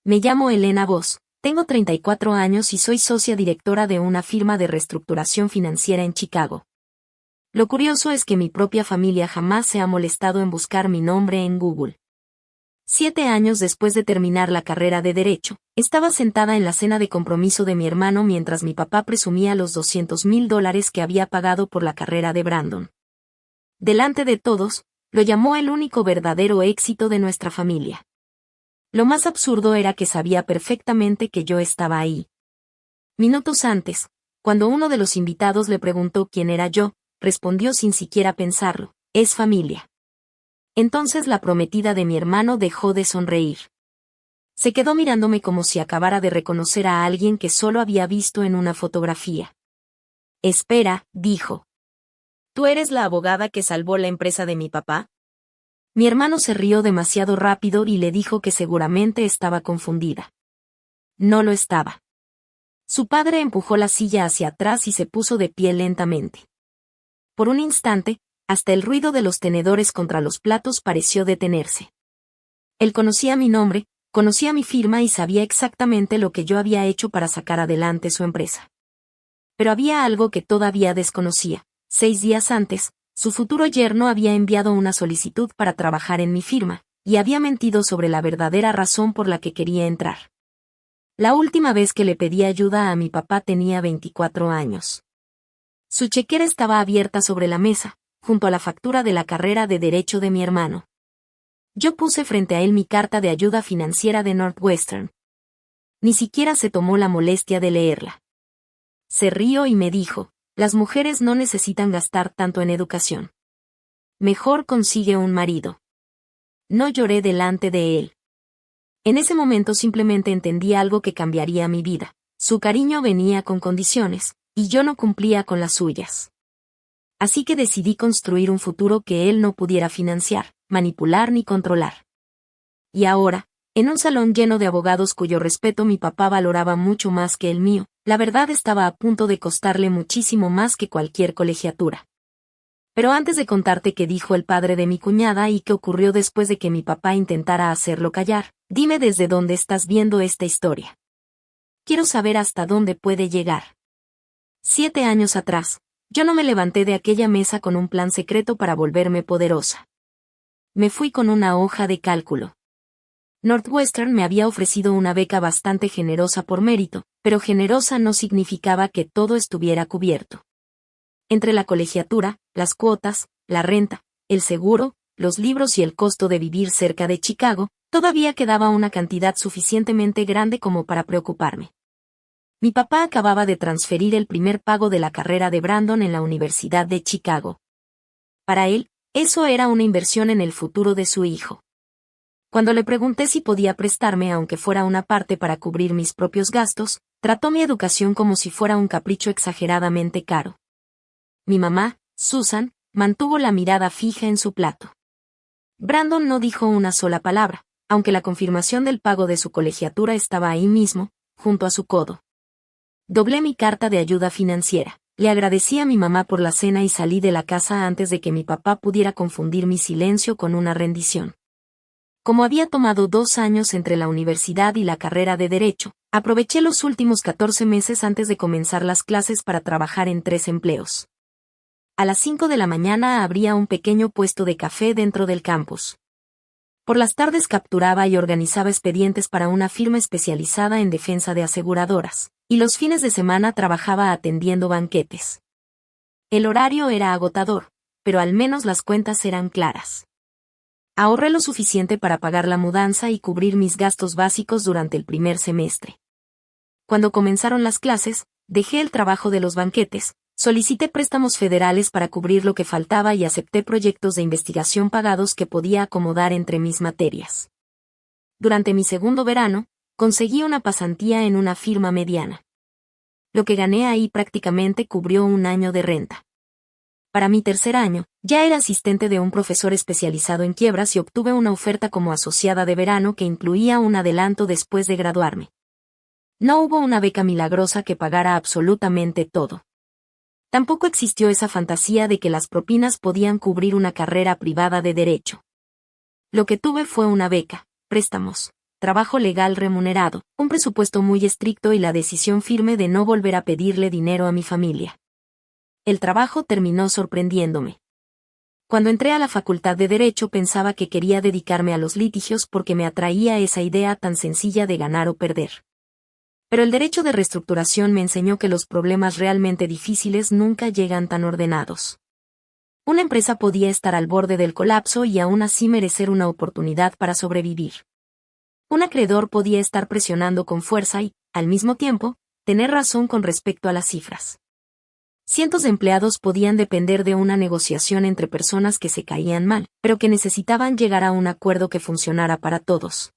Me llamo Elena Voss, tengo 34 años y soy socia directora de una firma de reestructuración financiera en Chicago. Lo curioso es que mi propia familia jamás se ha molestado en buscar mi nombre en Google. 7 años después de terminar la carrera de Derecho, estaba sentada en la cena de compromiso de mi hermano mientras mi papá presumía los $200,000 que había pagado por la carrera de Brandon. Delante de todos, lo llamó el único verdadero éxito de nuestra familia. Lo más absurdo era que sabía perfectamente que yo estaba ahí. Minutos antes, cuando uno de los invitados le preguntó quién era yo, respondió sin siquiera pensarlo: es familia. Entonces la prometida de mi hermano dejó de sonreír. Se quedó mirándome como si acabara de reconocer a alguien que solo había visto en una fotografía. Espera, dijo. ¿Tú eres la abogada que salvó la empresa de mi papá? Mi hermano se rió demasiado rápido y le dijo que seguramente estaba confundida. No lo estaba. Su padre empujó la silla hacia atrás y se puso de pie lentamente. Por un instante, hasta el ruido de los tenedores contra los platos pareció detenerse. Él conocía mi nombre, conocía mi firma y sabía exactamente lo que yo había hecho para sacar adelante su empresa. Pero había algo que todavía desconocía. 6 días antes, su futuro yerno había enviado una solicitud para trabajar en mi firma, y había mentido sobre la verdadera razón por la que quería entrar. La última vez que le pedí ayuda a mi papá tenía 24 años. Su chequera estaba abierta sobre la mesa, junto a la factura de la carrera de Derecho de mi hermano. Yo puse frente a él mi carta de ayuda financiera de Northwestern. Ni siquiera se tomó la molestia de leerla. Se rió y me dijo: las mujeres no necesitan gastar tanto en educación. Mejor consigue un marido. No lloré delante de él. En ese momento simplemente entendí algo que cambiaría mi vida. Su cariño venía con condiciones, y yo no cumplía con las suyas. Así que decidí construir un futuro que él no pudiera financiar, manipular ni controlar. Y ahora, en un salón lleno de abogados cuyo respeto mi papá valoraba mucho más que el mío, la verdad estaba a punto de costarle muchísimo más que cualquier colegiatura. Pero antes de contarte qué dijo el padre de mi cuñada y qué ocurrió después de que mi papá intentara hacerlo callar, dime desde dónde estás viendo esta historia. Quiero saber hasta dónde puede llegar. 7 años atrás, yo no me levanté de aquella mesa con un plan secreto para volverme poderosa. Me fui con una hoja de cálculo. Northwestern me había ofrecido una beca bastante generosa por mérito, pero generosa no significaba que todo estuviera cubierto. Entre la colegiatura, las cuotas, la renta, el seguro, los libros y el costo de vivir cerca de Chicago, todavía quedaba una cantidad suficientemente grande como para preocuparme. Mi papá acababa de transferir el primer pago de la carrera de Brandon en la Universidad de Chicago. Para él, eso era una inversión en el futuro de su hijo. Cuando le pregunté si podía prestarme aunque fuera una parte para cubrir mis propios gastos, trató mi educación como si fuera un capricho exageradamente caro. Mi mamá, Susan, mantuvo la mirada fija en su plato. Brandon no dijo una sola palabra, aunque la confirmación del pago de su colegiatura estaba ahí mismo, junto a su codo. Doblé mi carta de ayuda financiera, le agradecí a mi mamá por la cena y salí de la casa antes de que mi papá pudiera confundir mi silencio con una rendición. Como había tomado 2 años entre la universidad y la carrera de Derecho, aproveché los últimos 14 meses antes de comenzar las clases para trabajar en 3 empleos. A las 5 de la mañana abría un pequeño puesto de café dentro del campus. Por las tardes capturaba y organizaba expedientes para una firma especializada en defensa de aseguradoras, y los fines de semana trabajaba atendiendo banquetes. El horario era agotador, pero al menos las cuentas eran claras. Ahorré lo suficiente para pagar la mudanza y cubrir mis gastos básicos durante el primer semestre. Cuando comenzaron las clases, dejé el trabajo de los banquetes, solicité préstamos federales para cubrir lo que faltaba y acepté proyectos de investigación pagados que podía acomodar entre mis materias. Durante mi segundo verano, conseguí una pasantía en una firma mediana. Lo que gané ahí prácticamente cubrió un año de renta. Para mi tercer año, ya era asistente de un profesor especializado en quiebras y obtuve una oferta como asociada de verano que incluía un adelanto después de graduarme. No hubo una beca milagrosa que pagara absolutamente todo. Tampoco existió esa fantasía de que las propinas podían cubrir una carrera privada de derecho. Lo que tuve fue una beca, préstamos, trabajo legal remunerado, un presupuesto muy estricto y la decisión firme de no volver a pedirle dinero a mi familia. El trabajo terminó sorprendiéndome. Cuando entré a la Facultad de Derecho pensaba que quería dedicarme a los litigios porque me atraía esa idea tan sencilla de ganar o perder. Pero el derecho de reestructuración me enseñó que los problemas realmente difíciles nunca llegan tan ordenados. Una empresa podía estar al borde del colapso y aún así merecer una oportunidad para sobrevivir. Un acreedor podía estar presionando con fuerza y, al mismo tiempo, tener razón con respecto a las cifras. Cientos de empleados podían depender de una negociación entre personas que se caían mal, pero que necesitaban llegar a un acuerdo que funcionara para todos.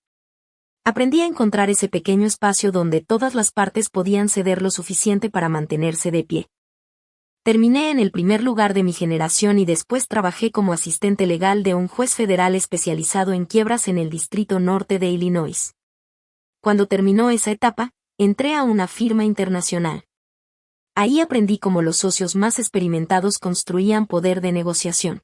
Aprendí a encontrar ese pequeño espacio donde todas las partes podían ceder lo suficiente para mantenerse de pie. Terminé en el primer lugar de mi generación y después trabajé como asistente legal de un juez federal especializado en quiebras en el Distrito Norte de Illinois. Cuando terminó esa etapa, entré a una firma internacional. Ahí aprendí cómo los socios más experimentados construían poder de negociación.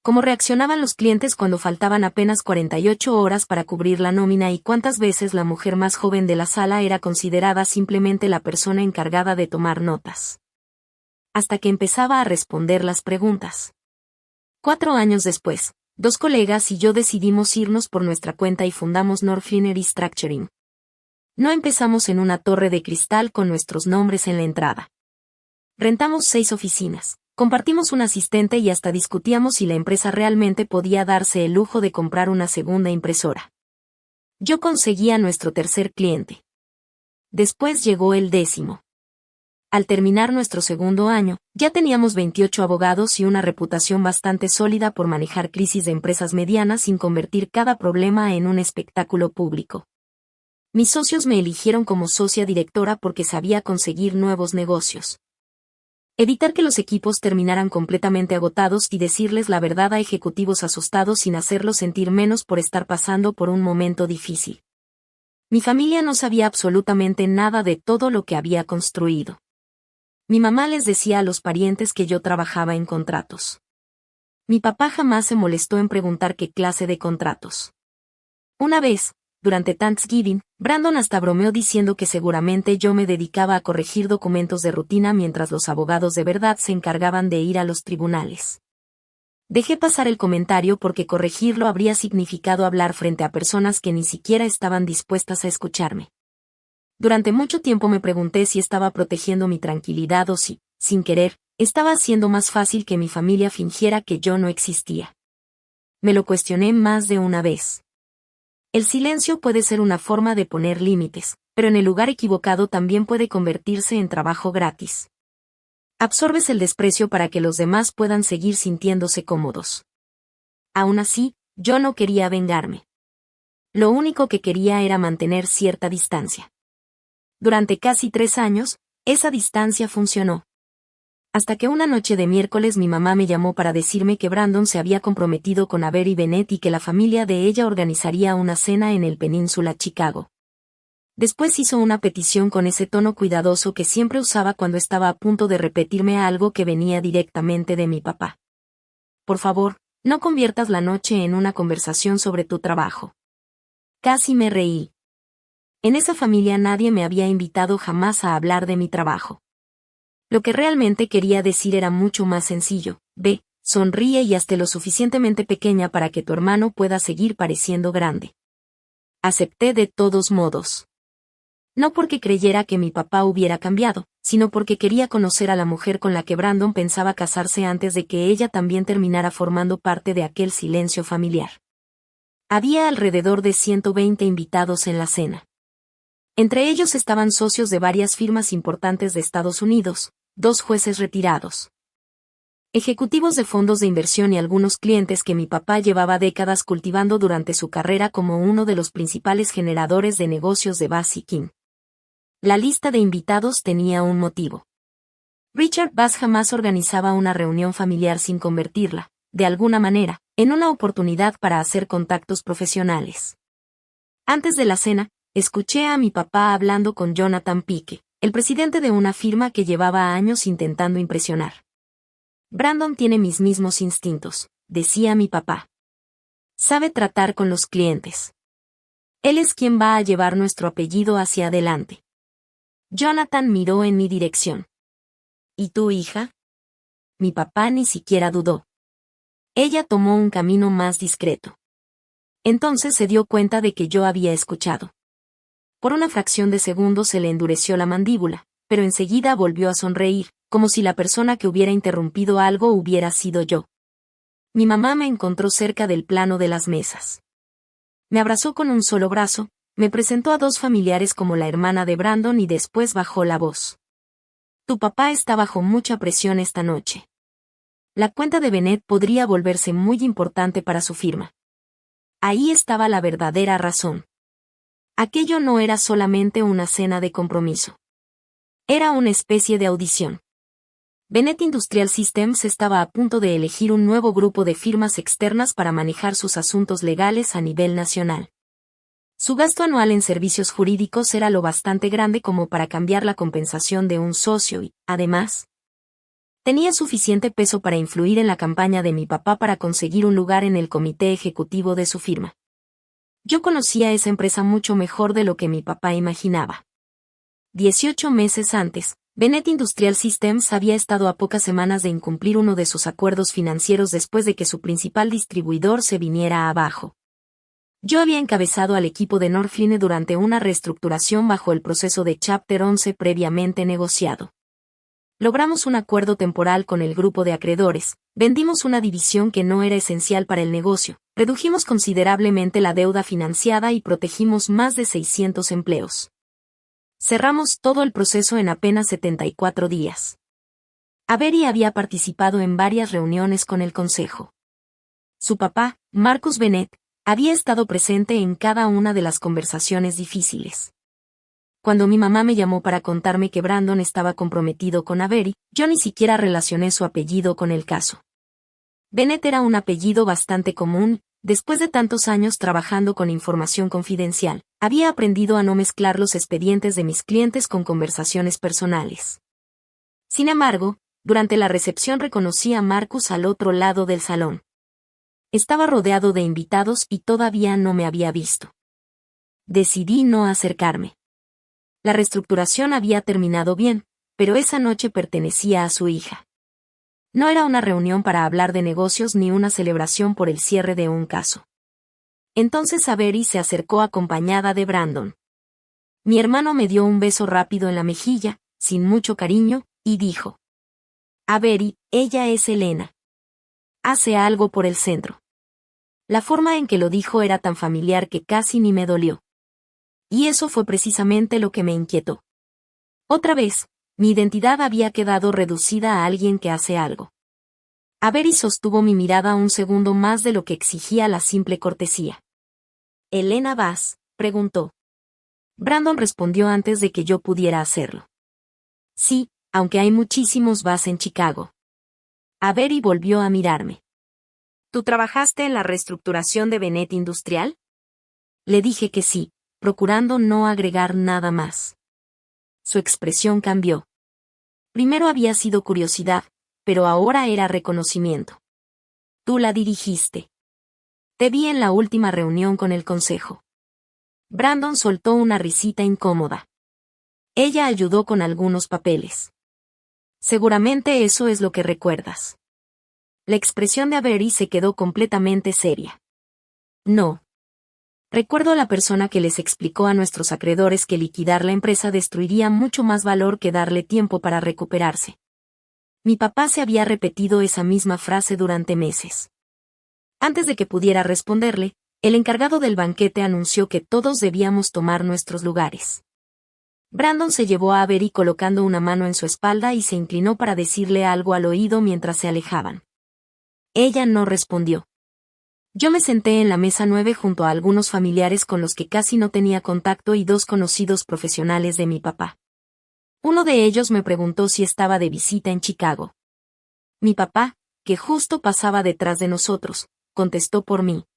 Cómo reaccionaban los clientes cuando faltaban apenas 48 horas para cubrir la nómina y cuántas veces la mujer más joven de la sala era considerada simplemente la persona encargada de tomar notas. Hasta que empezaba a responder las preguntas. 4 años después, 2 colegas y yo decidimos irnos por nuestra cuenta y fundamos North Structuring. No empezamos en una torre de cristal con nuestros nombres en la entrada. Rentamos 6 oficinas, compartimos un asistente y hasta discutíamos si la empresa realmente podía darse el lujo de comprar una segunda impresora. Yo conseguía nuestro tercer cliente. Después llegó el 10º. Al terminar nuestro segundo año, ya teníamos 28 abogados y una reputación bastante sólida por manejar crisis de empresas medianas sin convertir cada problema en un espectáculo público. Mis socios me eligieron como socia directora porque sabía conseguir nuevos negocios. Evitar que los equipos terminaran completamente agotados y decirles la verdad a ejecutivos asustados sin hacerlos sentir menos por estar pasando por un momento difícil. Mi familia no sabía absolutamente nada de todo lo que había construido. Mi mamá les decía a los parientes que yo trabajaba en contratos. Mi papá jamás se molestó en preguntar qué clase de contratos. Una vez, durante Thanksgiving, Brandon hasta bromeó diciendo que seguramente yo me dedicaba a corregir documentos de rutina mientras los abogados de verdad se encargaban de ir a los tribunales. Dejé pasar el comentario porque corregirlo habría significado hablar frente a personas que ni siquiera estaban dispuestas a escucharme. Durante mucho tiempo me pregunté si estaba protegiendo mi tranquilidad o si, sin querer, estaba haciendo más fácil que mi familia fingiera que yo no existía. Me lo cuestioné más de una vez. El silencio puede ser una forma de poner límites, pero en el lugar equivocado también puede convertirse en trabajo gratis. Absorbes el desprecio para que los demás puedan seguir sintiéndose cómodos. Aún así, yo no quería vengarme. Lo único que quería era mantener cierta distancia. Durante casi 3 años, esa distancia funcionó. Hasta que una noche de miércoles mi mamá me llamó para decirme que Brandon se había comprometido con Avery Bennett y que la familia de ella organizaría una cena en el Península Chicago. Después hizo una petición con ese tono cuidadoso que siempre usaba cuando estaba a punto de repetirme algo que venía directamente de mi papá. Por favor, no conviertas la noche en una conversación sobre tu trabajo. Casi me reí. En esa familia nadie me había invitado jamás a hablar de mi trabajo. Lo que realmente quería decir era mucho más sencillo. Ve, sonríe y hazte lo suficientemente pequeña para que tu hermano pueda seguir pareciendo grande. Acepté de todos modos. No porque creyera que mi papá hubiera cambiado, sino porque quería conocer a la mujer con la que Brandon pensaba casarse antes de que ella también terminara formando parte de aquel silencio familiar. Había alrededor de 120 invitados en la cena. Entre ellos estaban socios de varias firmas importantes de Estados Unidos, 2 jueces retirados, ejecutivos de fondos de inversión y algunos clientes que mi papá llevaba décadas cultivando durante su carrera como uno de los principales generadores de negocios de Bass y King. La lista de invitados tenía un motivo. Richard Bass jamás organizaba una reunión familiar sin convertirla, de alguna manera, en una oportunidad para hacer contactos profesionales. Antes de la cena, escuché a mi papá hablando con Jonathan Pique, el presidente de una firma que llevaba años intentando impresionar. Brandon tiene mis mismos instintos, decía mi papá. Sabe tratar con los clientes. Él es quien va a llevar nuestro apellido hacia adelante. Jonathan miró en mi dirección. ¿Y tu hija? Mi papá ni siquiera dudó. Ella tomó un camino más discreto. Entonces se dio cuenta de que yo había escuchado. Por una fracción de segundo se le endureció la mandíbula, pero enseguida volvió a sonreír, como si la persona que hubiera interrumpido algo hubiera sido yo. Mi mamá me encontró cerca del plano de las mesas. Me abrazó con un solo brazo, me presentó a dos familiares como la hermana de Brandon y después bajó la voz. Tu papá está bajo mucha presión esta noche. La cuenta de Bennett podría volverse muy importante para su firma. Ahí estaba la verdadera razón. Aquello no era solamente una cena de compromiso. Era una especie de audición. Bennett Industrial Systems estaba a punto de elegir un nuevo grupo de firmas externas para manejar sus asuntos legales a nivel nacional. Su gasto anual en servicios jurídicos era lo bastante grande como para cambiar la compensación de un socio y, además, tenía suficiente peso para influir en la campaña de mi papá para conseguir un lugar en el comité ejecutivo de su firma. Yo conocía esa empresa mucho mejor de lo que mi papá imaginaba. 18 meses antes, Bennett Industrial Systems había estado a pocas semanas de incumplir uno de sus acuerdos financieros después de que su principal distribuidor se viniera abajo. Yo había encabezado al equipo de Northline durante una reestructuración bajo el proceso de Chapter 11 previamente negociado. Logramos un acuerdo temporal con el grupo de acreedores, vendimos una división que no era esencial para el negocio, redujimos considerablemente la deuda financiada y protegimos más de 600 empleos. Cerramos todo el proceso en apenas 74 días. Avery había participado en varias reuniones con el consejo. Su papá, Marcus Bennett, había estado presente en cada una de las conversaciones difíciles. Cuando mi mamá me llamó para contarme que Brandon estaba comprometido con Avery, yo ni siquiera relacioné su apellido con el caso. Bennett era un apellido bastante común. Después de tantos años trabajando con información confidencial, había aprendido a no mezclar los expedientes de mis clientes con conversaciones personales. Sin embargo, durante la recepción reconocí a Marcus al otro lado del salón. Estaba rodeado de invitados y todavía no me había visto. Decidí no acercarme. La reestructuración había terminado bien, pero esa noche pertenecía a su hija. No era una reunión para hablar de negocios ni una celebración por el cierre de un caso. Entonces Avery se acercó acompañada de Brandon. Mi hermano me dio un beso rápido en la mejilla, sin mucho cariño, y dijo: Avery, ella es Elena. Hace algo por el centro. La forma en que lo dijo era tan familiar que casi ni me dolió. Y eso fue precisamente lo que me inquietó. Otra vez, mi identidad había quedado reducida a alguien que hace algo. Avery sostuvo mi mirada un segundo más de lo que exigía la simple cortesía. ¿Elena Bass?, preguntó. Brandon respondió antes de que yo pudiera hacerlo. Sí, aunque hay muchísimos Bass en Chicago. Avery volvió a mirarme. ¿Tú trabajaste en la reestructuración de Bennett Industrial? Le dije que sí, procurando no agregar nada más. Su expresión cambió. Primero había sido curiosidad, pero ahora era reconocimiento. Tú la dirigiste. Te vi en la última reunión con el consejo. Brandon soltó una risita incómoda. Ella ayudó con algunos papeles. Seguramente eso es lo que recuerdas. La expresión de Avery se quedó completamente seria. No. Recuerdo a la persona que les explicó a nuestros acreedores que liquidar la empresa destruiría mucho más valor que darle tiempo para recuperarse. Mi papá se había repetido esa misma frase durante meses. Antes de que pudiera responderle, el encargado del banquete anunció que todos debíamos tomar nuestros lugares. Brandon se llevó a Avery colocando una mano en su espalda y se inclinó para decirle algo al oído mientras se alejaban. Ella no respondió. Yo me senté en la mesa 9 junto a algunos familiares con los que casi no tenía contacto y dos conocidos profesionales de mi papá. Uno de ellos me preguntó si estaba de visita en Chicago. Mi papá, que justo pasaba detrás de nosotros, contestó por mí.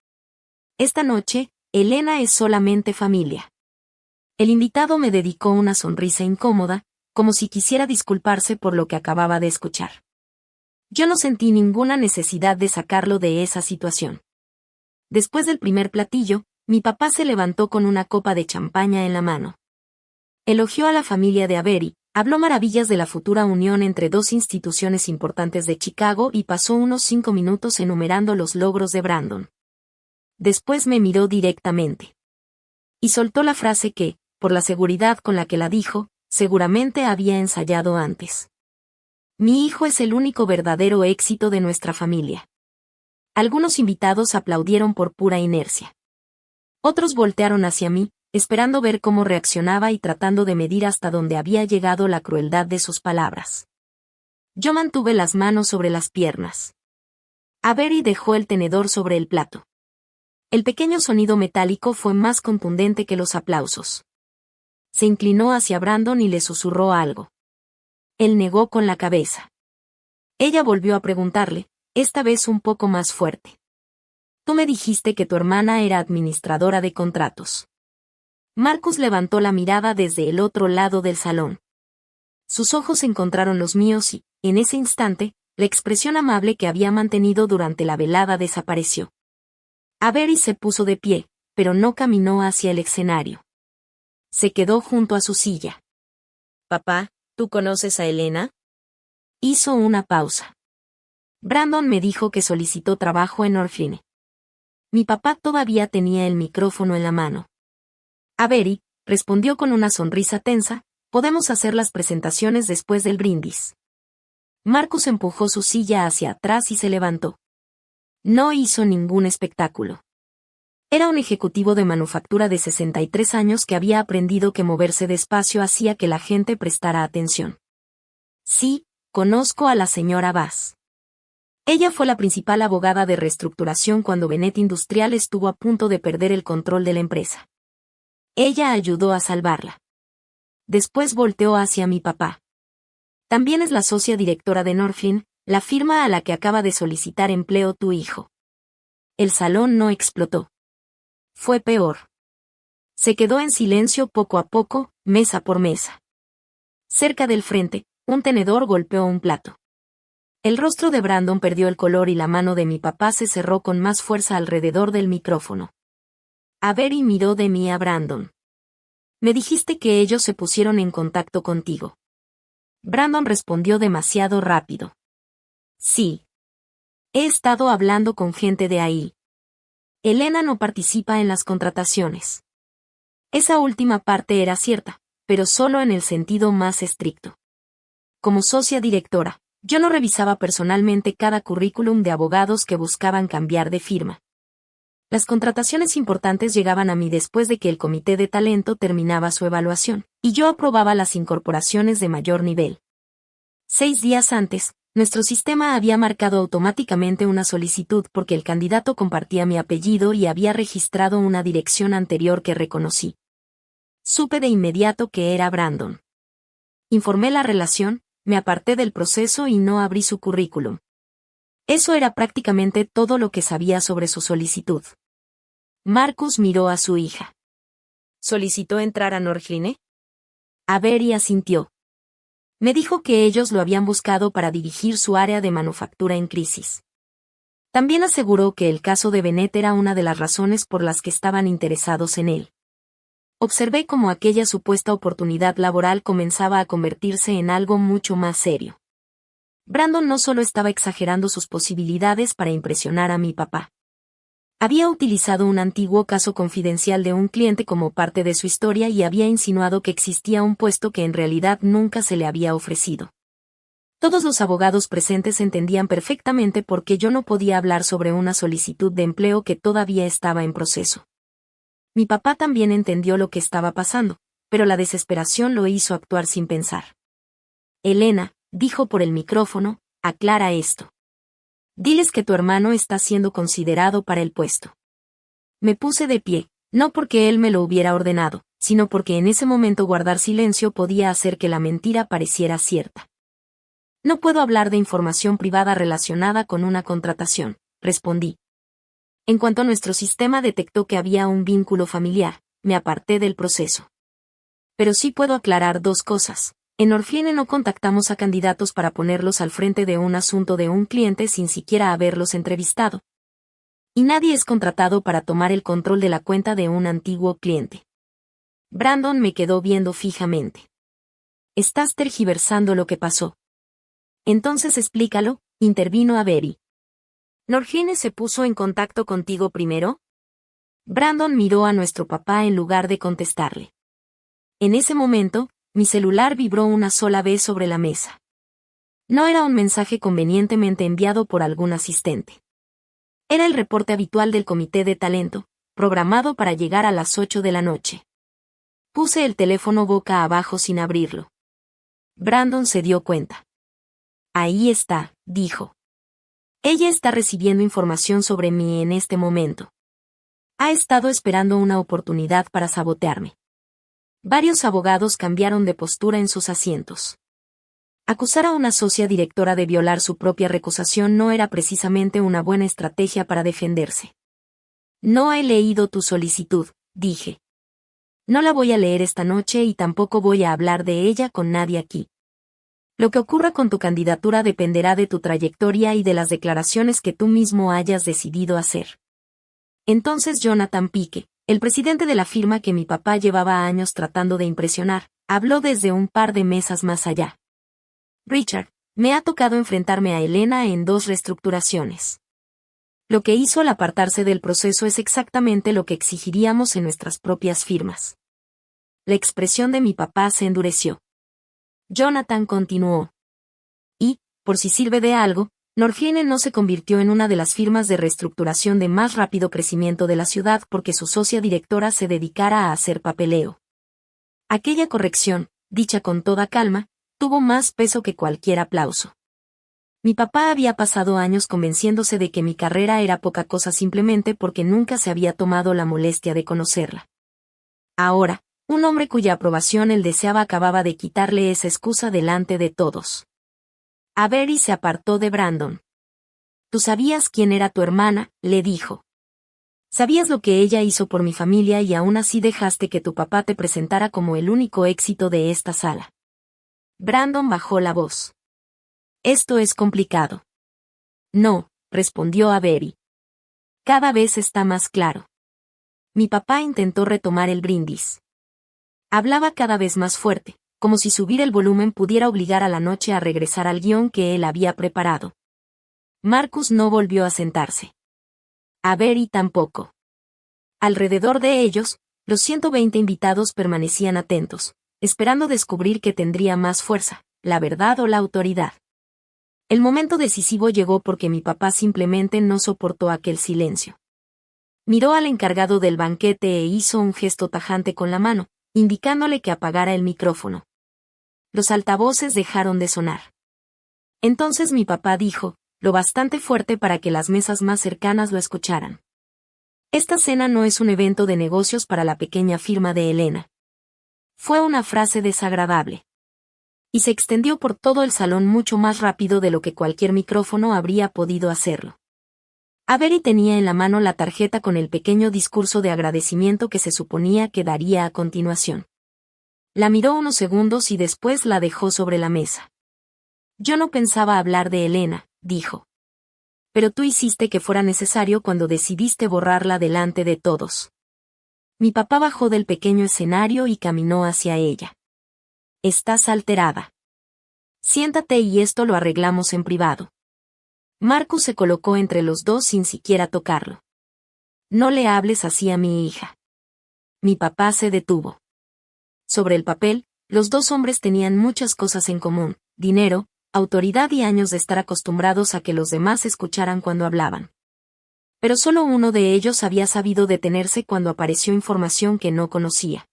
Esta noche, Elena es solamente familia. El invitado me dedicó una sonrisa incómoda, como si quisiera disculparse por lo que acababa de escuchar. Yo no sentí ninguna necesidad de sacarlo de esa situación. Después del primer platillo, Mi papá se levantó con una copa de champaña en la mano. Elogió a la familia de Avery, habló maravillas de la futura unión entre dos instituciones importantes de Chicago y pasó unos 5 minutos enumerando los logros de Brandon. Después me miró directamente. Y soltó la frase que, por la seguridad con la que la dijo, seguramente había ensayado antes. Mi hijo es el único verdadero éxito de nuestra familia. Algunos invitados aplaudieron por pura inercia. Otros voltearon hacia mí, esperando ver cómo reaccionaba y tratando de medir hasta dónde había llegado la crueldad de sus palabras. Yo mantuve las manos sobre las piernas. Avery dejó el tenedor sobre el plato. El pequeño sonido metálico fue más contundente que los aplausos. Se inclinó hacia Brandon y le susurró algo. Él negó con la cabeza. Ella volvió a preguntarle, esta vez un poco más fuerte. Tú me dijiste que tu hermana era administradora de contratos. Marcus levantó la mirada desde el otro lado del salón. Sus ojos encontraron los míos y, en ese instante, la expresión amable que había mantenido durante la velada desapareció. Avery se puso de pie, pero no caminó hacia el escenario. Se quedó junto a su silla. Papá, ¿tú conoces a Elena? Hizo una pausa. Brandon me dijo que solicitó trabajo en Orfline. Mi papá todavía tenía el micrófono en la mano. Avery, respondió con una sonrisa tensa, podemos hacer las presentaciones después del brindis. Marcus empujó su silla hacia atrás y se levantó. No hizo ningún espectáculo. Era un ejecutivo de manufactura de 63 años que había aprendido que moverse despacio hacía que la gente prestara atención. Sí, conozco a la señora Bass. Ella fue la principal abogada de reestructuración cuando Bennett Industrial estuvo a punto de perder el control de la empresa. Ella ayudó a salvarla. Después volteó hacia mi papá. También es la socia directora de Norflin, la firma a la que acaba de solicitar empleo tu hijo. El salón no explotó. Fue peor. Se quedó en silencio poco a poco, mesa por mesa. Cerca del frente, un tenedor golpeó un plato. El rostro de Brandon perdió el color y la mano de mi papá se cerró con más fuerza alrededor del micrófono. Avery miró de mí a Brandon. Me dijiste que ellos se pusieron en contacto contigo. Brandon respondió demasiado rápido. Sí. He estado hablando con gente de ahí. Elena no participa en las contrataciones. Esa última parte era cierta, pero solo en el sentido más estricto. Como socia directora, yo no revisaba personalmente cada currículum de abogados que buscaban cambiar de firma. Las contrataciones importantes llegaban a mí después de que el comité de talento terminaba su evaluación, y yo aprobaba las incorporaciones de mayor nivel. 6 días antes, nuestro sistema había marcado automáticamente una solicitud porque el candidato compartía mi apellido y había registrado una dirección anterior que reconocí. Supe de inmediato que era Brandon. Informé la relación, me aparté del proceso y no abrí su currículum. Eso era prácticamente todo lo que sabía sobre su solicitud. Marcus miró a su hija. ¿Solicitó entrar a Norfline? Avery asintió. Me dijo que ellos lo habían buscado para dirigir su área de manufactura en crisis. También aseguró que el caso de Bennett era una de las razones por las que estaban interesados en él. Observé cómo aquella supuesta oportunidad laboral comenzaba a convertirse en algo mucho más serio. Brandon no solo estaba exagerando sus posibilidades para impresionar a mi papá. Había utilizado un antiguo caso confidencial de un cliente como parte de su historia y había insinuado que existía un puesto que en realidad nunca se le había ofrecido. Todos los abogados presentes entendían perfectamente por qué yo no podía hablar sobre una solicitud de empleo que todavía estaba en proceso. Mi papá también entendió lo que estaba pasando, pero la desesperación lo hizo actuar sin pensar. Elena, dijo por el micrófono, aclara esto. Diles que tu hermano está siendo considerado para el puesto. Me puse de pie, no porque él me lo hubiera ordenado, sino porque en ese momento guardar silencio podía hacer que la mentira pareciera cierta. No puedo hablar de información privada relacionada con una contratación, respondí. En cuanto nuestro sistema detectó que había un vínculo familiar, me aparté del proceso. Pero sí puedo aclarar 2 cosas. En Orfline no contactamos a candidatos para ponerlos al frente de un asunto de un cliente sin siquiera haberlos entrevistado. Y nadie es contratado para tomar el control de la cuenta de un antiguo cliente. Brandon me quedó viendo fijamente. Estás tergiversando lo que pasó. Entonces explícalo, intervino Avery. ¿Norgine se puso en contacto contigo primero? Brandon miró a nuestro papá en lugar de contestarle. En ese momento, mi celular vibró una sola vez sobre la mesa. No era un mensaje convenientemente enviado por algún asistente. Era el reporte habitual del comité de talento, programado para llegar a las 8 de la noche. Puse el teléfono boca abajo sin abrirlo. Brandon se dio cuenta. Ahí está, dijo. Ella está recibiendo información sobre mí en este momento. Ha estado esperando una oportunidad para sabotearme. Varios abogados cambiaron de postura en sus asientos. Acusar a una socia directora de violar su propia recusación no era precisamente una buena estrategia para defenderse. No he leído tu solicitud, dije. No la voy a leer esta noche y tampoco voy a hablar de ella con nadie aquí. Lo que ocurra con tu candidatura dependerá de tu trayectoria y de las declaraciones que tú mismo hayas decidido hacer. Entonces Jonathan Pique, el presidente de la firma que mi papá llevaba años tratando de impresionar, habló desde un par de mesas más allá. Richard, me ha tocado enfrentarme a Elena en 2 reestructuraciones. Lo que hizo al apartarse del proceso es exactamente lo que exigiríamos en nuestras propias firmas. La expresión de mi papá se endureció. Jonathan continuó. Y, por si sirve de algo, Norgine no se convirtió en una de las firmas de reestructuración de más rápido crecimiento de la ciudad porque su socia directora se dedicara a hacer papeleo. Aquella corrección, dicha con toda calma, tuvo más peso que cualquier aplauso. Mi papá había pasado años convenciéndose de que mi carrera era poca cosa simplemente porque nunca se había tomado la molestia de conocerla. Ahora, un hombre cuya aprobación él deseaba acababa de quitarle esa excusa delante de todos. Avery se apartó de Brandon. Tú sabías quién era tu hermana, le dijo. Sabías lo que ella hizo por mi familia y aún así dejaste que tu papá te presentara como el único éxito de esta sala. Brandon bajó la voz. Esto es complicado. No, respondió Avery. Cada vez está más claro. Mi papá intentó retomar el brindis. Hablaba cada vez más fuerte, como si subir el volumen pudiera obligar a la noche a regresar al guión que él había preparado. Marcus no volvió a sentarse. Avery tampoco. Alrededor de ellos, los 120 invitados permanecían atentos, esperando descubrir qué tendría más fuerza, la verdad o la autoridad. El momento decisivo llegó porque mi papá simplemente no soportó aquel silencio. Miró al encargado del banquete e hizo un gesto tajante con la mano, indicándole que apagara el micrófono. Los altavoces dejaron de sonar. Entonces mi papá dijo, lo bastante fuerte para que las mesas más cercanas lo escucharan. Esta cena no es un evento de negocios para la pequeña firma de Elena. Fue una frase desagradable. Y se extendió por todo el salón mucho más rápido de lo que cualquier micrófono habría podido hacerlo. Avery tenía en la mano la tarjeta con el pequeño discurso de agradecimiento que se suponía que daría a continuación. La miró unos segundos y después la dejó sobre la mesa. Yo no pensaba hablar de Elena, dijo. Pero tú hiciste que fuera necesario cuando decidiste borrarla delante de todos. Mi papá bajó del pequeño escenario y caminó hacia ella. Estás alterada. Siéntate y esto lo arreglamos en privado. Marcus se colocó entre los dos sin siquiera tocarlo. No le hables así a mi hija. Mi papá se detuvo. Sobre el papel, los dos hombres tenían muchas cosas en común, dinero, autoridad y años de estar acostumbrados a que los demás escucharan cuando hablaban. Pero solo uno de ellos había sabido detenerse cuando apareció información que no conocía.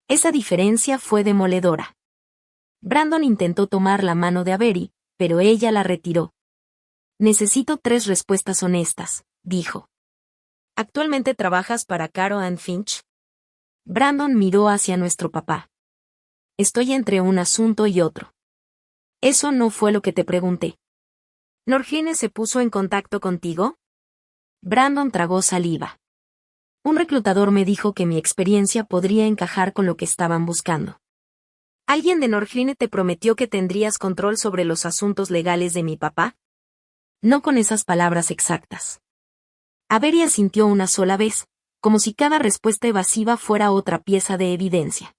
Esa diferencia fue demoledora. Brandon intentó tomar la mano de Avery, pero ella la retiró. Necesito 3 respuestas honestas, dijo. ¿Actualmente trabajas para Caro Ann Finch? Brandon miró hacia nuestro papá. Estoy entre un asunto y otro. Eso no fue lo que te pregunté. ¿Norgine se puso en contacto contigo? Brandon tragó saliva. Un reclutador me dijo que mi experiencia podría encajar con lo que estaban buscando. ¿Alguien de Norgine te prometió que tendrías control sobre los asuntos legales de mi papá? No con esas palabras exactas. Avery asintió una sola vez, como si cada respuesta evasiva fuera otra pieza de evidencia.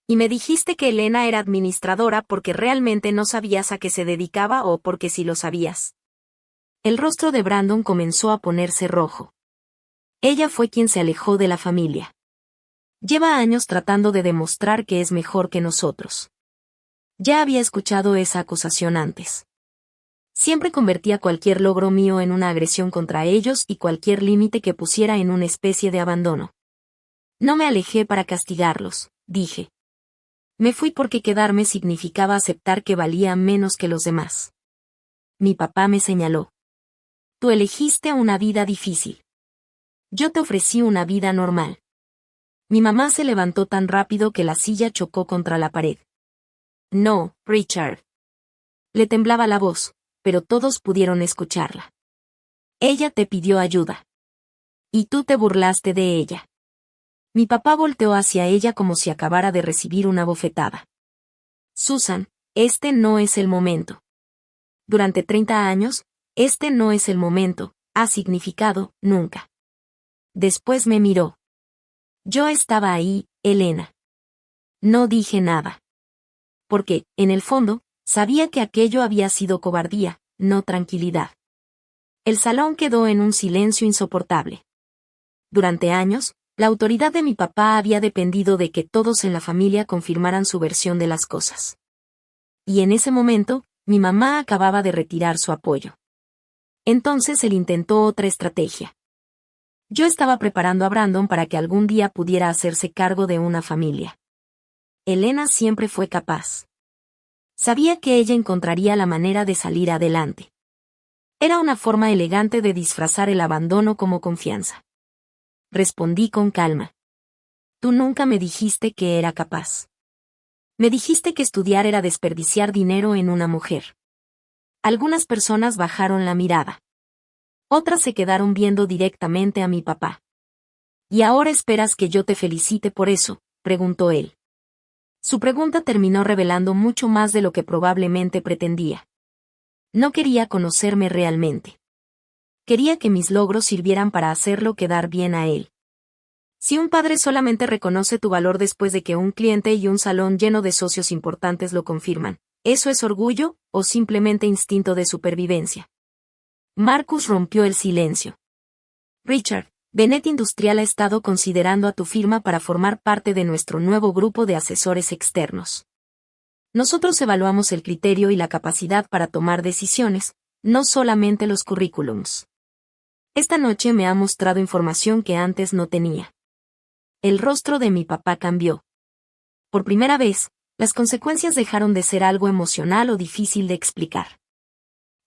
¿Y me dijiste que Elena era administradora porque realmente no sabías a qué se dedicaba o porque sí lo sabías? El rostro de Brandon comenzó a ponerse rojo. Ella fue quien se alejó de la familia. Lleva años tratando de demostrar que es mejor que nosotros. Ya había escuchado esa acusación antes. Siempre convertía cualquier logro mío en una agresión contra ellos y cualquier límite que pusiera en una especie de abandono. No me alejé para castigarlos, dije. Me fui porque quedarme significaba aceptar que valía menos que los demás. Mi papá me señaló. Tú elegiste una vida difícil. Yo te ofrecí una vida normal. Mi mamá se levantó tan rápido que la silla chocó contra la pared. No, Richard. Le temblaba la voz, pero todos pudieron escucharla. Ella te pidió ayuda. Y tú te burlaste de ella. Mi papá volteó hacia ella como si acabara de recibir una bofetada. Susan, este no es el momento. Durante 30 años, este no es el momento, ha significado, nunca. Después me miró. Yo estaba ahí, Elena. No dije nada. Porque, en el fondo, sabía que aquello había sido cobardía, no tranquilidad. El salón quedó en un silencio insoportable. Durante años, la autoridad de mi papá había dependido de que todos en la familia confirmaran su versión de las cosas. Y en ese momento, mi mamá acababa de retirar su apoyo. Entonces él intentó otra estrategia. Yo estaba preparando a Brandon para que algún día pudiera hacerse cargo de una familia. Elena siempre fue capaz. Sabía que ella encontraría la manera de salir adelante. Era una forma elegante de disfrazar el abandono como confianza. Respondí con calma. Tú nunca me dijiste que era capaz. Me dijiste que estudiar era desperdiciar dinero en una mujer. Algunas personas bajaron la mirada. Otras se quedaron viendo directamente a mi papá. ¿Y ahora esperas que yo te felicite por eso?, preguntó él. Su pregunta terminó revelando mucho más de lo que probablemente pretendía. No quería conocerme realmente. Quería que mis logros sirvieran para hacerlo quedar bien a él. Si un padre solamente reconoce tu valor después de que un cliente y un salón lleno de socios importantes lo confirman, ¿eso es orgullo o simplemente instinto de supervivencia? Marcus rompió el silencio. Richard, Bennett Industrial ha estado considerando a tu firma para formar parte de nuestro nuevo grupo de asesores externos. Nosotros evaluamos el criterio y la capacidad para tomar decisiones, no solamente los currículums. Esta noche me ha mostrado información que antes no tenía. El rostro de mi papá cambió. Por primera vez, las consecuencias dejaron de ser algo emocional o difícil de explicar.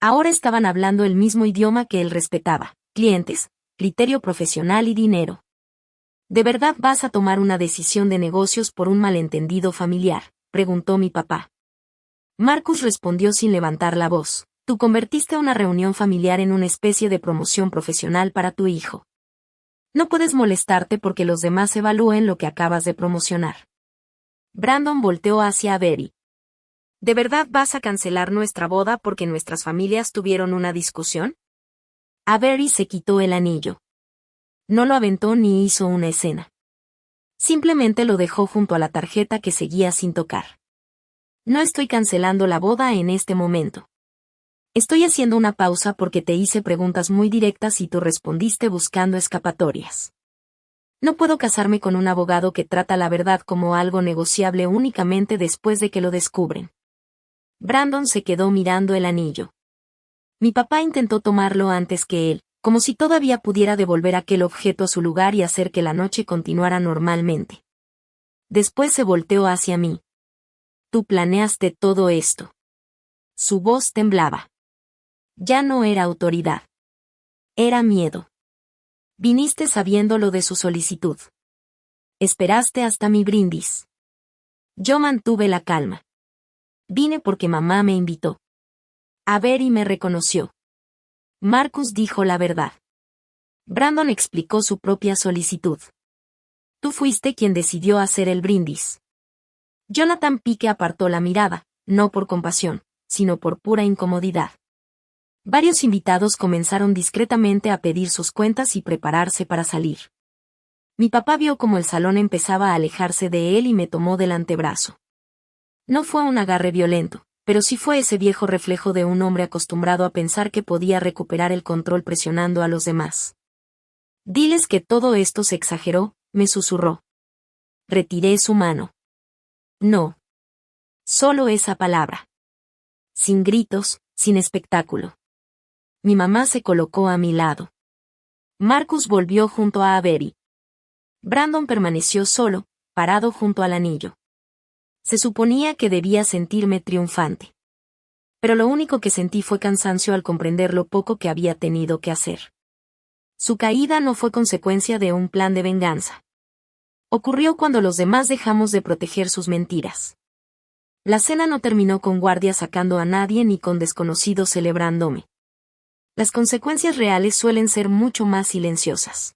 Ahora estaban hablando el mismo idioma que él respetaba: clientes, criterio profesional y dinero. ¿De verdad vas a tomar una decisión de negocios por un malentendido familiar?, preguntó mi papá. Marcus respondió sin levantar la voz. Tú convertiste una reunión familiar en una especie de promoción profesional para tu hijo. No puedes molestarte porque los demás evalúen lo que acabas de promocionar. Brandon volteó hacia Avery. ¿De verdad vas a cancelar nuestra boda porque nuestras familias tuvieron una discusión? Avery se quitó el anillo. No lo aventó ni hizo una escena. Simplemente lo dejó junto a la tarjeta que seguía sin tocar. No estoy cancelando la boda en este momento. Estoy haciendo una pausa porque te hice preguntas muy directas y tú respondiste buscando escapatorias. No puedo casarme con un abogado que trata la verdad como algo negociable únicamente después de que lo descubren. Brandon se quedó mirando el anillo. Mi papá intentó tomarlo antes que él, como si todavía pudiera devolver aquel objeto a su lugar y hacer que la noche continuara normalmente. Después se volteó hacia mí. Tú planeaste todo esto. Su voz temblaba. Ya no era autoridad. Era miedo. Viniste sabiendo lo de su solicitud. Esperaste hasta mi brindis. Yo mantuve la calma. Vine porque mamá me invitó. Avery me reconoció. Marcus dijo la verdad. Brandon explicó su propia solicitud. Tú fuiste quien decidió hacer el brindis. Jonathan Pike apartó la mirada, no por compasión, sino por pura incomodidad. Varios invitados comenzaron discretamente a pedir sus cuentas y prepararse para salir. Mi papá vio cómo el salón empezaba a alejarse de él y me tomó del antebrazo. No fue un agarre violento, pero sí fue ese viejo reflejo de un hombre acostumbrado a pensar que podía recuperar el control presionando a los demás. Diles que todo esto se exageró, me susurró. Retiré su mano. No. Solo esa palabra. Sin gritos, sin espectáculo. Mi mamá se colocó a mi lado. Marcus volvió junto a Avery. Brandon permaneció solo, parado junto al anillo. Se suponía que debía sentirme triunfante. Pero lo único que sentí fue cansancio al comprender lo poco que había tenido que hacer. Su caída no fue consecuencia de un plan de venganza. Ocurrió cuando los demás dejamos de proteger sus mentiras. La cena no terminó con guardias sacando a nadie ni con desconocidos celebrándome. Las consecuencias reales suelen ser mucho más silenciosas.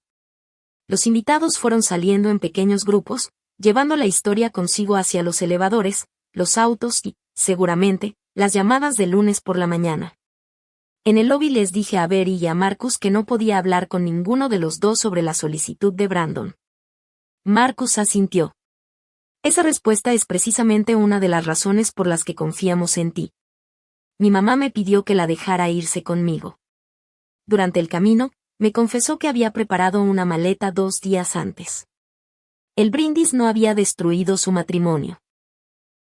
Los invitados fueron saliendo en pequeños grupos, llevando la historia consigo hacia los elevadores, los autos y, seguramente, las llamadas de lunes por la mañana. En el lobby les dije a Avery y a Marcus que no podía hablar con ninguno de los dos sobre la solicitud de Brandon. Marcus asintió. Esa respuesta es precisamente una de las razones por las que confiamos en ti. Mi mamá me pidió que la dejara irse conmigo. Durante el camino, me confesó que había preparado una maleta 2 días antes. El brindis no había destruido su matrimonio.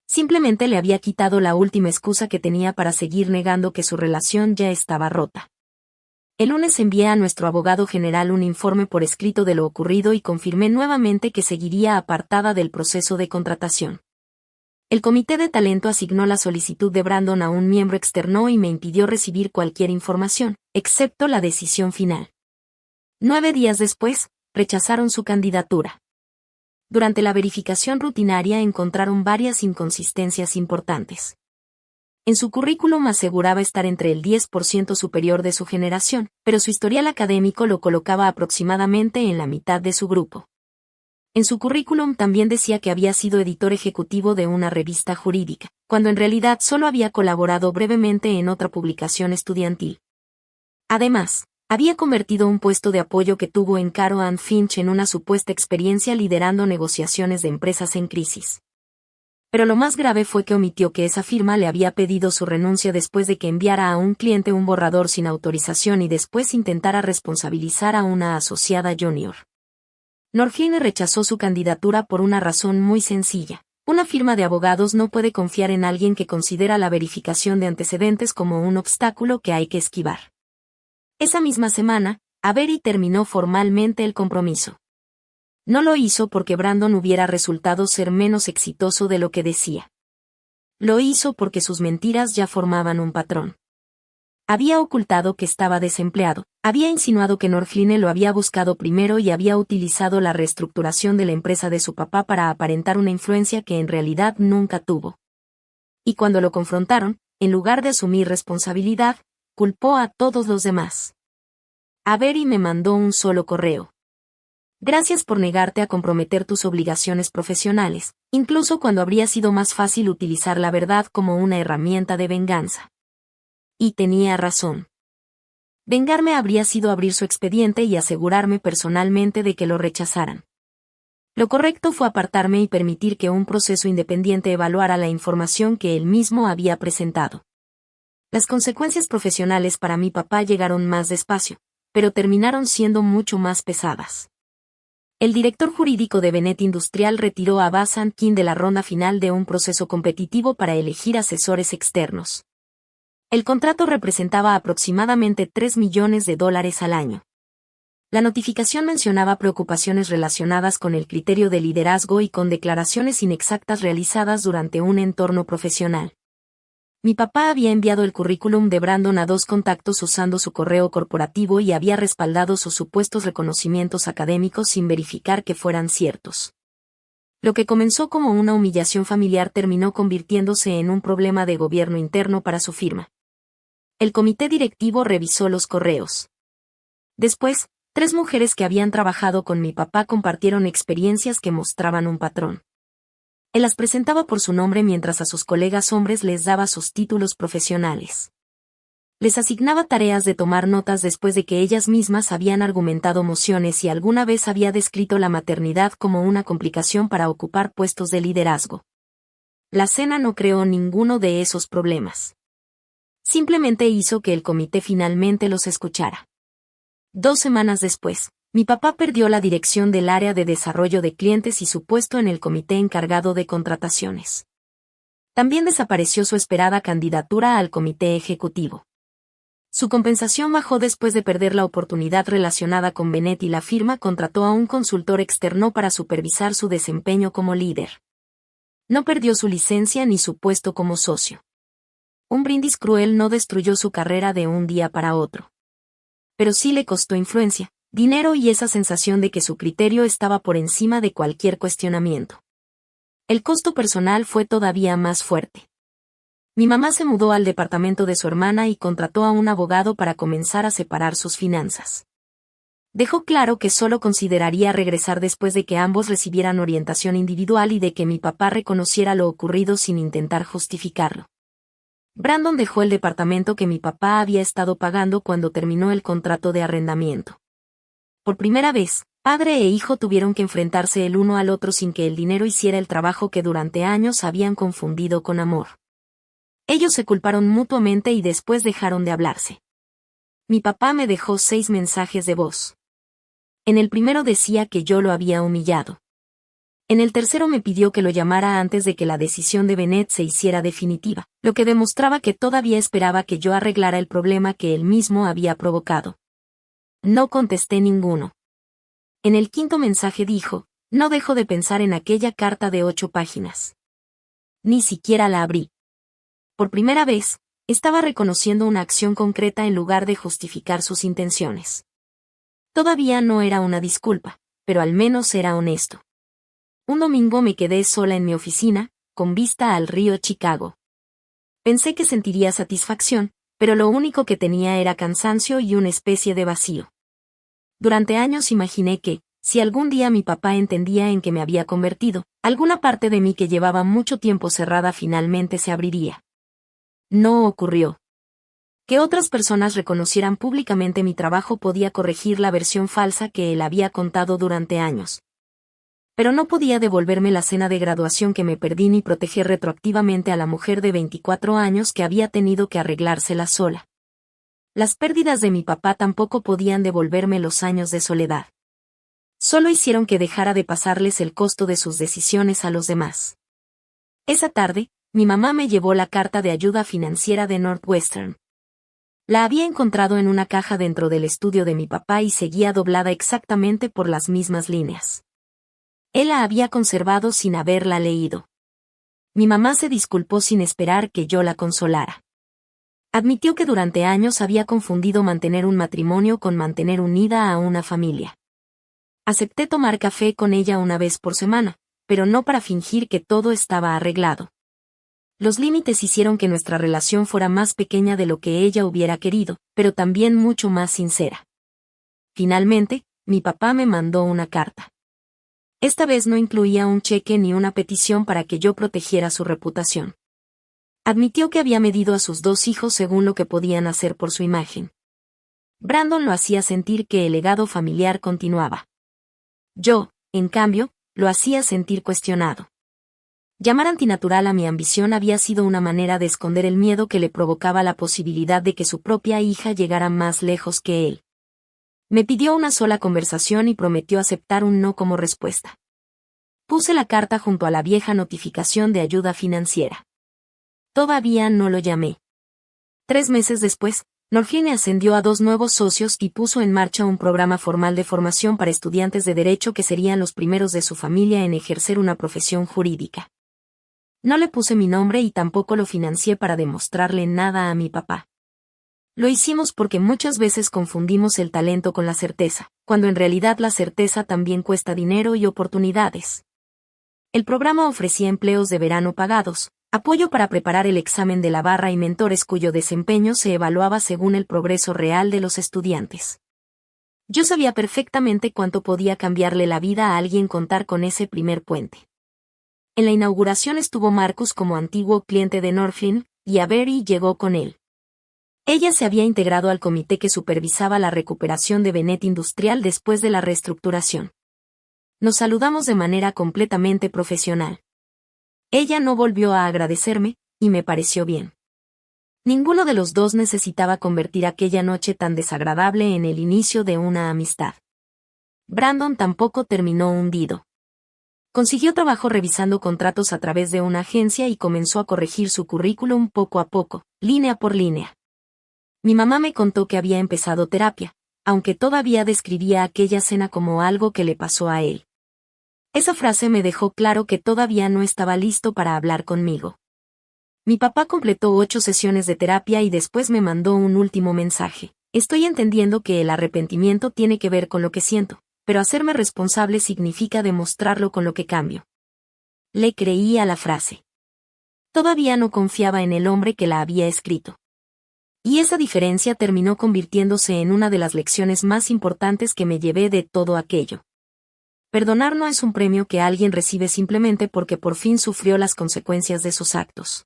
Simplemente le había quitado la última excusa que tenía para seguir negando que su relación ya estaba rota. El lunes envié a nuestro abogado general un informe por escrito de lo ocurrido y confirmé nuevamente que seguiría apartada del proceso de contratación. El comité de talento asignó la solicitud de Brandon a un miembro externo y me impidió recibir cualquier información, excepto la decisión final. 9 días después, rechazaron su candidatura. Durante la verificación rutinaria encontraron varias inconsistencias importantes. En su currículum aseguraba estar entre el 10% superior de su generación, pero su historial académico lo colocaba aproximadamente en la mitad de su grupo. En su currículum también decía que había sido editor ejecutivo de una revista jurídica, cuando en realidad solo había colaborado brevemente en otra publicación estudiantil. Además, había convertido un puesto de apoyo que tuvo en Caro Ann Finch en una supuesta experiencia liderando negociaciones de empresas en crisis. Pero lo más grave fue que omitió que esa firma le había pedido su renuncia después de que enviara a un cliente un borrador sin autorización y después intentara responsabilizar a una asociada junior. Norfline rechazó su candidatura por una razón muy sencilla. Una firma de abogados no puede confiar en alguien que considera la verificación de antecedentes como un obstáculo que hay que esquivar. Esa misma semana, Avery terminó formalmente el compromiso. No lo hizo porque Brandon hubiera resultado ser menos exitoso de lo que decía. Lo hizo porque sus mentiras ya formaban un patrón. Había ocultado que estaba desempleado, había insinuado que Norfline lo había buscado primero y había utilizado la reestructuración de la empresa de su papá para aparentar una influencia que en realidad nunca tuvo. Y cuando lo confrontaron, en lugar de asumir responsabilidad, culpó a todos los demás. Avery me mandó un solo correo. Gracias por negarte a comprometer tus obligaciones profesionales, incluso cuando habría sido más fácil utilizar la verdad como una herramienta de venganza. Y tenía razón. Vengarme habría sido abrir su expediente y asegurarme personalmente de que lo rechazaran. Lo correcto fue apartarme y permitir que un proceso independiente evaluara la información que él mismo había presentado. Las consecuencias profesionales para mi papá llegaron más despacio, pero terminaron siendo mucho más pesadas. El director jurídico de Bennett Industrial retiró a Bazan King de la ronda final de un proceso competitivo para elegir asesores externos. El contrato representaba aproximadamente $3 millones al año. La notificación mencionaba preocupaciones relacionadas con el criterio de liderazgo y con declaraciones inexactas realizadas durante un entorno profesional. Mi papá había enviado el currículum de Brandon a 2 contactos usando su correo corporativo y había respaldado sus supuestos reconocimientos académicos sin verificar que fueran ciertos. Lo que comenzó como una humillación familiar terminó convirtiéndose en un problema de gobierno interno para su firma. El comité directivo revisó los correos. Después, 3 mujeres que habían trabajado con mi papá compartieron experiencias que mostraban un patrón. Él las presentaba por su nombre mientras a sus colegas hombres les daba sus títulos profesionales. Les asignaba tareas de tomar notas después de que ellas mismas habían argumentado mociones y alguna vez había descrito la maternidad como una complicación para ocupar puestos de liderazgo. La cena no creó ninguno de esos problemas. Simplemente hizo que el comité finalmente los escuchara. 2 semanas después, mi papá perdió la dirección del área de desarrollo de clientes y su puesto en el comité encargado de contrataciones. También desapareció su esperada candidatura al comité ejecutivo. Su compensación bajó después de perder la oportunidad relacionada con Bennett y la firma contrató a un consultor externo para supervisar su desempeño como líder. No perdió su licencia ni su puesto como socio. Un brindis cruel no destruyó su carrera de un día para otro. Pero sí le costó influencia, dinero y esa sensación de que su criterio estaba por encima de cualquier cuestionamiento. El costo personal fue todavía más fuerte. Mi mamá se mudó al departamento de su hermana y contrató a un abogado para comenzar a separar sus finanzas. Dejó claro que solo consideraría regresar después de que ambos recibieran orientación individual y de que mi papá reconociera lo ocurrido sin intentar justificarlo. Brandon dejó el departamento que mi papá había estado pagando cuando terminó el contrato de arrendamiento. Por primera vez, padre e hijo tuvieron que enfrentarse el uno al otro sin que el dinero hiciera el trabajo que durante años habían confundido con amor. Ellos se culparon mutuamente y después dejaron de hablarse. Mi papá me dejó 6 mensajes de voz. En el primero decía que yo lo había humillado. En el tercero me pidió que lo llamara antes de que la decisión de Bennett se hiciera definitiva, lo que demostraba que todavía esperaba que yo arreglara el problema que él mismo había provocado. No contesté ninguno. En el quinto mensaje dijo, no dejo de pensar en aquella carta de 8 páginas. Ni siquiera la abrí. Por primera vez, estaba reconociendo una acción concreta en lugar de justificar sus intenciones. Todavía no era una disculpa, pero al menos era honesto. Un domingo me quedé sola en mi oficina, con vista al río Chicago. Pensé que sentiría satisfacción, pero lo único que tenía era cansancio y una especie de vacío. Durante años imaginé que, si algún día mi papá entendía en qué me había convertido, alguna parte de mí que llevaba mucho tiempo cerrada finalmente se abriría. No ocurrió. Que otras personas reconocieran públicamente mi trabajo podía corregir la versión falsa que él había contado durante años. Pero no podía devolverme la cena de graduación que me perdí ni proteger retroactivamente a la mujer de 24 años que había tenido que arreglársela sola. Las pérdidas de mi papá tampoco podían devolverme los años de soledad. Solo hicieron que dejara de pasarles el costo de sus decisiones a los demás. Esa tarde, mi mamá me llevó la carta de ayuda financiera de Northwestern. La había encontrado en una caja dentro del estudio de mi papá y seguía doblada exactamente por las mismas líneas. Él la había conservado sin haberla leído. Mi mamá se disculpó sin esperar que yo la consolara. Admitió que durante años había confundido mantener un matrimonio con mantener unida a una familia. Acepté tomar café con ella una vez por semana, pero no para fingir que todo estaba arreglado. Los límites hicieron que nuestra relación fuera más pequeña de lo que ella hubiera querido, pero también mucho más sincera. Finalmente, mi papá me mandó una carta. Esta vez no incluía un cheque ni una petición para que yo protegiera su reputación. Admitió que había medido a sus 2 hijos según lo que podían hacer por su imagen. Brandon lo hacía sentir que el legado familiar continuaba. Yo, en cambio, lo hacía sentir cuestionado. Llamar antinatural a mi ambición había sido una manera de esconder el miedo que le provocaba la posibilidad de que su propia hija llegara más lejos que él. Me pidió una sola conversación y prometió aceptar un no como respuesta. Puse la carta junto a la vieja notificación de ayuda financiera. Todavía no lo llamé. 3 meses después, Northline ascendió a 2 nuevos socios y puso en marcha un programa formal de formación para estudiantes de derecho que serían los primeros de su familia en ejercer una profesión jurídica. No le puse mi nombre y tampoco lo financié para demostrarle nada a mi papá. Lo hicimos porque muchas veces confundimos el talento con la certeza, cuando en realidad la certeza también cuesta dinero y oportunidades. El programa ofrecía empleos de verano pagados, apoyo para preparar el examen de la barra y mentores cuyo desempeño se evaluaba según el progreso real de los estudiantes. Yo sabía perfectamente cuánto podía cambiarle la vida a alguien contar con ese primer puente. En la inauguración estuvo Marcus como antiguo cliente de Northline, y Avery llegó con él. Ella se había integrado al comité que supervisaba la recuperación de Benet Industrial después de la reestructuración. Nos saludamos de manera completamente profesional. Ella no volvió a agradecerme, y me pareció bien. Ninguno de los dos necesitaba convertir aquella noche tan desagradable en el inicio de una amistad. Brandon tampoco terminó hundido. Consiguió trabajo revisando contratos a través de una agencia y comenzó a corregir su currículum poco a poco, línea por línea. Mi mamá me contó que había empezado terapia, aunque todavía describía aquella cena como algo que le pasó a él. Esa frase me dejó claro que todavía no estaba listo para hablar conmigo. Mi papá completó 8 sesiones de terapia y después me mandó un último mensaje. Estoy entendiendo que el arrepentimiento tiene que ver con lo que siento, pero hacerme responsable significa demostrarlo con lo que cambio. Le creí a la frase. Todavía no confiaba en el hombre que la había escrito. Y esa diferencia terminó convirtiéndose en una de las lecciones más importantes que me llevé de todo aquello. Perdonar no es un premio que alguien recibe simplemente porque por fin sufrió las consecuencias de sus actos.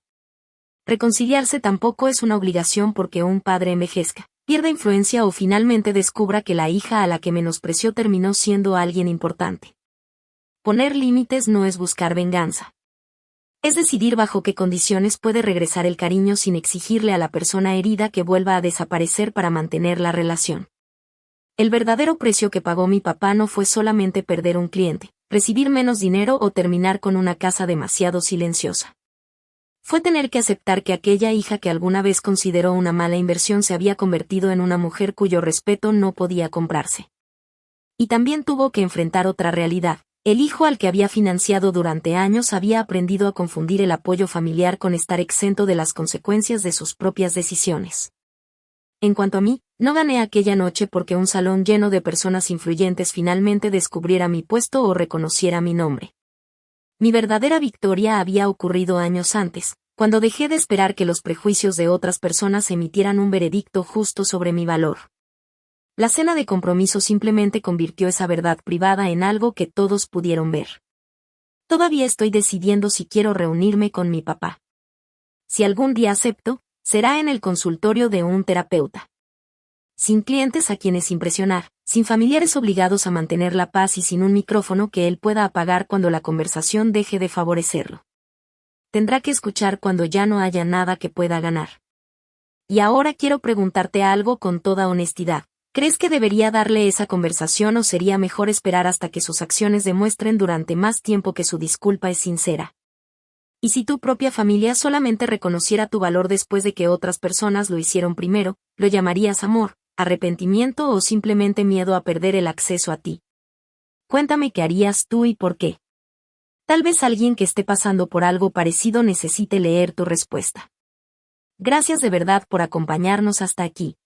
Reconciliarse tampoco es una obligación porque un padre envejezca, pierda influencia o finalmente descubra que la hija a la que menospreció terminó siendo alguien importante. Poner límites no es buscar venganza. Es decidir bajo qué condiciones puede regresar el cariño sin exigirle a la persona herida que vuelva a desaparecer para mantener la relación. El verdadero precio que pagó mi papá no fue solamente perder un cliente, recibir menos dinero o terminar con una casa demasiado silenciosa. Fue tener que aceptar que aquella hija que alguna vez consideró una mala inversión se había convertido en una mujer cuyo respeto no podía comprarse. Y también tuvo que enfrentar otra realidad. El hijo al que había financiado durante años había aprendido a confundir el apoyo familiar con estar exento de las consecuencias de sus propias decisiones. En cuanto a mí, no gané aquella noche porque un salón lleno de personas influyentes finalmente descubriera mi puesto o reconociera mi nombre. Mi verdadera victoria había ocurrido años antes, cuando dejé de esperar que los prejuicios de otras personas emitieran un veredicto justo sobre mi valor. La cena de compromiso simplemente convirtió esa verdad privada en algo que todos pudieron ver. Todavía estoy decidiendo si quiero reunirme con mi papá. Si algún día acepto, será en el consultorio de un terapeuta. Sin clientes a quienes impresionar, sin familiares obligados a mantener la paz y sin un micrófono que él pueda apagar cuando la conversación deje de favorecerlo. Tendrá que escuchar cuando ya no haya nada que pueda ganar. Y ahora quiero preguntarte algo con toda honestidad. ¿Crees que debería darle esa conversación o sería mejor esperar hasta que sus acciones demuestren durante más tiempo que su disculpa es sincera? Y si tu propia familia solamente reconociera tu valor después de que otras personas lo hicieron primero, ¿lo llamarías amor, arrepentimiento o simplemente miedo a perder el acceso a ti? Cuéntame qué harías tú y por qué. Tal vez alguien que esté pasando por algo parecido necesite leer tu respuesta. Gracias de verdad por acompañarnos hasta aquí.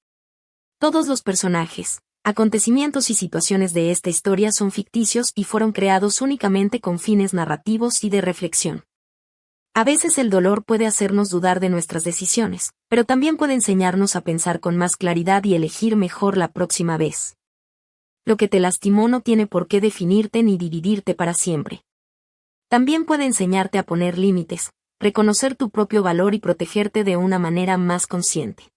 Todos los personajes, acontecimientos y situaciones de esta historia son ficticios y fueron creados únicamente con fines narrativos y de reflexión. A veces el dolor puede hacernos dudar de nuestras decisiones, pero también puede enseñarnos a pensar con más claridad y elegir mejor la próxima vez. Lo que te lastimó no tiene por qué definirte ni dividirte para siempre. También puede enseñarte a poner límites, reconocer tu propio valor y protegerte de una manera más consciente.